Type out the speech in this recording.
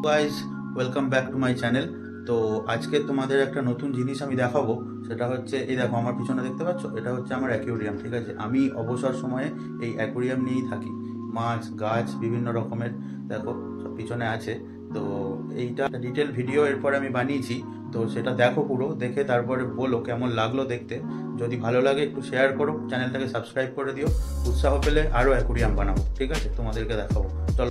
Guys, welcome back to my channel. তো আজকে তোমাদের একটা নতুন জিনিস আমি দেখাবো। সেটা হচ্ছে, এই দেখো আমার পিছনে দেখতে পাচ্ছ, এটা হচ্ছে আমার অ্যাকুয়ারিয়াম। ঠিক আছে, আমি অবসর সময়ে এই অ্যাকুয়ারিয়াম নিয়েই থাকি। মাছ, গাছ, বিভিন্ন রকমের দেখো সব পিছনে আছে। তো এইটা ডিটেল ভিডিও এরপরে আমি বানিয়েছি। তো সেটা দেখো, পুরো দেখে তারপরে বলো কেমন লাগলো দেখতে। যদি ভালো লাগে একটু শেয়ার করো, চ্যানেলটাকে সাবস্ক্রাইব করে দিও। উৎসাহ পেলে আরও অ্যাকুয়ারিয়াম বানাবো। ঠিক আছে, তোমাদেরকে দেখাবো। চলো।